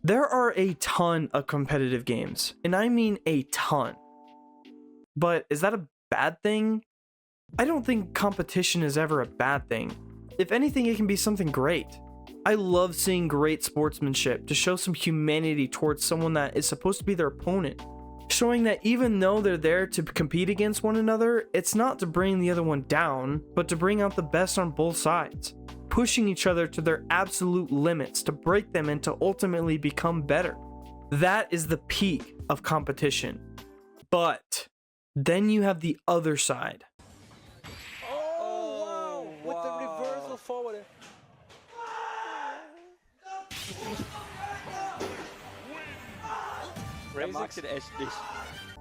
There are a ton of competitive games, and I mean a ton. But is that a bad thing? I don't think competition is ever a bad thing. If anything, it can be something great. I love seeing great sportsmanship to show some humanity towards someone that is supposed to be their opponent. Showing that even though they're there to compete against one another, it's not to bring the other one down, but to bring out the best on both sides. Pushing each other to their absolute limits to break them and to ultimately become better. That is the peak of competition. But then you have the other side. Oh, wow! With the reversal forward.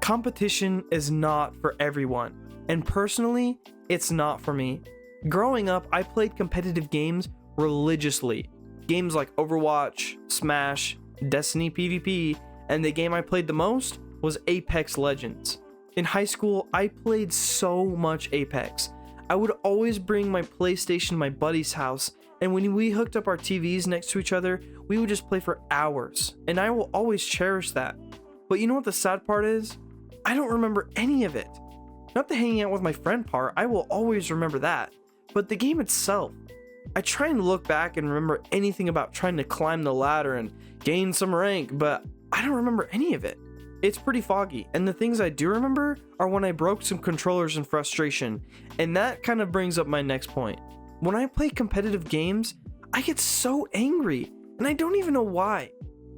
Competition is not for everyone, and personally, it's not for me. Growing up, I played competitive games religiously. Games like Overwatch, Smash, Destiny PvP, and the game I played the most was Apex Legends. In high school, I played so much Apex. I would always bring my PlayStation to my buddy's house, and when we hooked up our TVs next to each other, we would just play for hours, and I will always cherish that. But you know what the sad part is? I don't remember any of it. Not the hanging out with my friend part, I will always remember that, but the game itself. I try and look back and remember anything about trying to climb the ladder and gain some rank, but I don't remember any of it. It's pretty foggy, and the things I do remember are when I broke some controllers in frustration, and that kind of brings up my next point. When I play competitive games, I get so angry, and I don't even know why.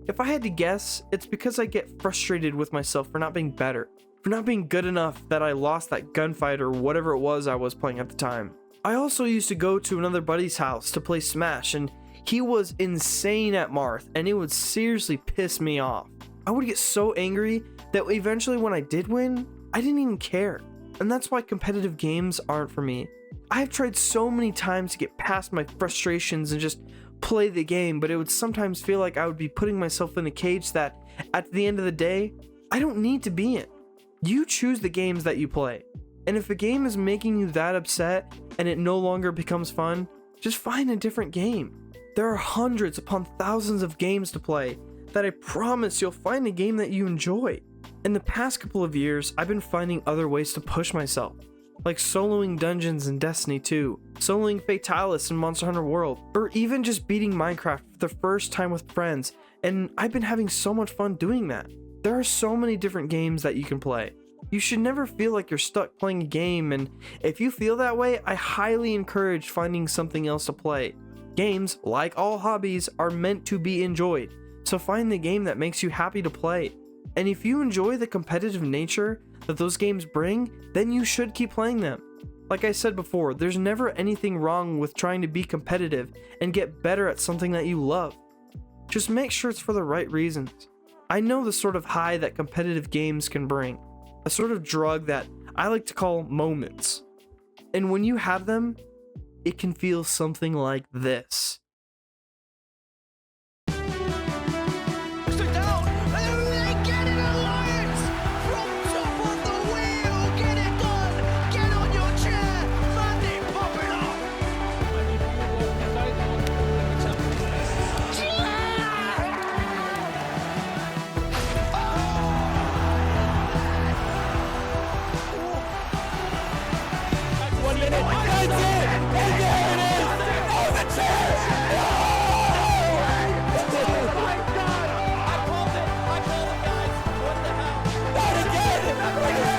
If I had to guess, it's because I get frustrated with myself for not being better, for not being good enough that I lost that gunfight or whatever it was I was playing at the time. I also used to go to another buddy's house to play Smash, and he was insane at Marth, and it would seriously piss me off. I would get so angry that eventually when I did win, I didn't even care. And that's why competitive games aren't for me. I've tried so many times to get past my frustrations and just play the game, but it would sometimes feel like I would be putting myself in a cage that, at the end of the day, I don't need to be in. You choose the games that you play. And if a game is making you that upset and it no longer becomes fun, just find a different game. There are hundreds upon thousands of games to play that I promise you'll find a game that you enjoy. In the past couple of years, I've been finding other ways to push myself, like soloing dungeons in Destiny 2, soloing Fatalis in Monster Hunter World, or even just beating Minecraft for the first time with friends, and I've been having so much fun doing that. There are so many different games that you can play. You should never feel like you're stuck playing a game, and if you feel that way, I highly encourage finding something else to play. Games, like all hobbies, are meant to be enjoyed, so find the game that makes you happy to play. And if you enjoy the competitive nature that those games bring, then you should keep playing them. Like I said before, there's never anything wrong with trying to be competitive and get better at something that you love. Just make sure it's for the right reasons. I know the sort of high that competitive games can bring, a sort of drug that I like to call moments. And when you have them, it can feel something like this.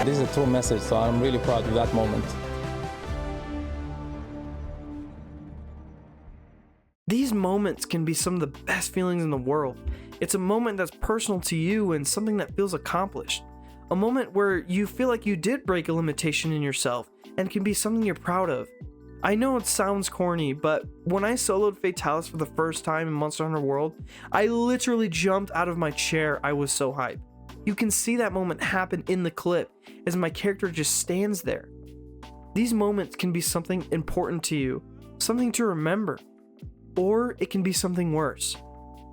This is a true message, so I'm really proud of that moment. These moments can be some of the best feelings in the world. It's a moment that's personal to you and something that feels accomplished. A moment where you feel like you did break a limitation in yourself and can be something you're proud of. I know it sounds corny, but when I soloed Fatalis for the first time in Monster Hunter World, I literally jumped out of my chair. I was so hyped. You can see that moment happen in the clip as my character just stands there. These moments can be something important to you, something to remember, or it can be something worse.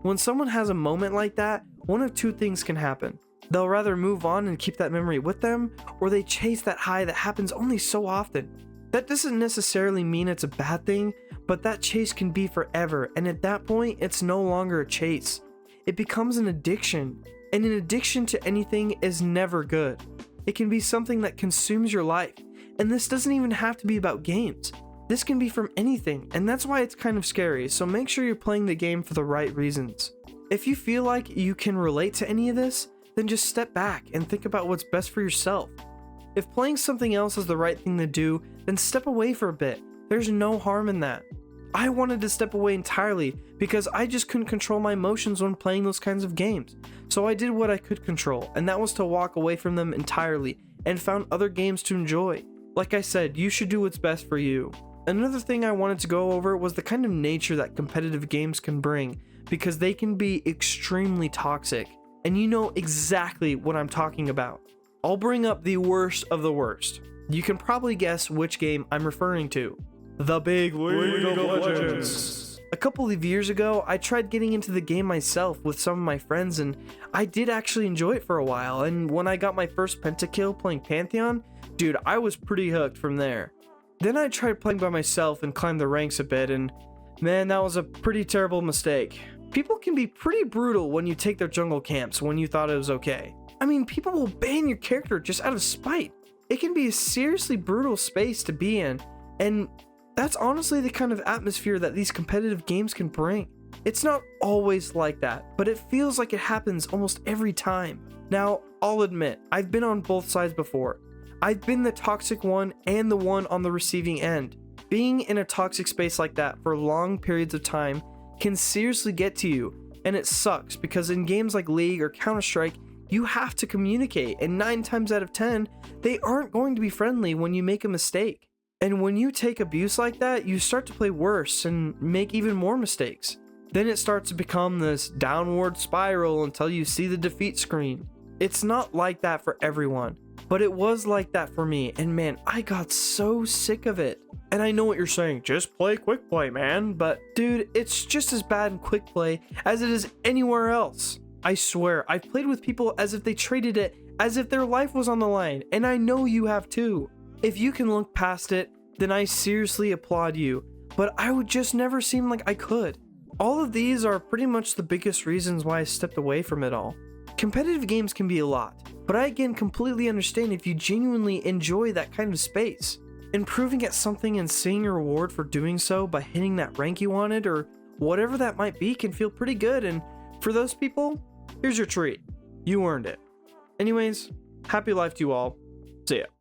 When someone has a moment like that, one of two things can happen. They'll rather move on and keep that memory with them, or they chase that high that happens only so often. That doesn't necessarily mean it's a bad thing, but that chase can be forever, and at that point, it's no longer a chase. it becomes an addiction. And an addiction to anything is never good. It can be something that consumes your life. And this doesn't even have to be about games. This can be from anything, and that's why it's kind of scary, so make sure you're playing the game for the right reasons. If you feel like you can relate to any of this, then just step back and think about what's best for yourself. If playing something else is the right thing to do, then step away for a bit. There's no harm in that. I wanted to step away entirely because I just couldn't control my emotions when playing those kinds of games. So I did what I could control, and that was to walk away from them entirely and found other games to enjoy. Like I said, you should do what's best for you. Another thing I wanted to go over was the kind of nature that competitive games can bring, because they can be extremely toxic, and you know exactly what I'm talking about. I'll bring up the worst of the worst. You can probably guess which game I'm referring to. The big League of Legends. A couple of years ago, I tried getting into the game myself with some of my friends, and I did actually enjoy it for a while, and when I got my first pentakill playing Pantheon, dude, I was pretty hooked from there. Then I tried playing by myself and climbed the ranks a bit, and man, that was a pretty terrible mistake. People can be pretty brutal when you take their jungle camps when you thought it was okay. I mean, people will ban your character just out of spite. It can be a seriously brutal space to be in, and that's honestly the kind of atmosphere that these competitive games can bring. It's not always like that, but it feels like it happens almost every time. Now, I'll admit, I've been on both sides before. I've been the toxic one and the one on the receiving end. Being in a toxic space like that for long periods of time can seriously get to you, and it sucks because in games like League or Counter-Strike, you have to communicate, and 9 times out of 10, they aren't going to be friendly when you make a mistake. And when you take abuse like that, you start to play worse and make even more mistakes. Then it starts to become this downward spiral until you see the defeat screen. It's not like that for everyone. But it was like that for me, and man, I got so sick of it. And I know what you're saying, just play quick play, man. But dude, it's just as bad in quick play as it is anywhere else. I swear, I've played with people as if they traded it as if their life was on the line, and I know you have too. If you can look past it, then I seriously applaud you, but I would just never seem like I could. All of these are pretty much the biggest reasons why I stepped away from it all. Competitive games can be a lot, but I again completely understand if you genuinely enjoy that kind of space. Improving at something and seeing your reward for doing so by hitting that rank you wanted or whatever that might be can feel pretty good, and for those people, here's your treat. You earned it. Anyways, happy life to you all. See ya.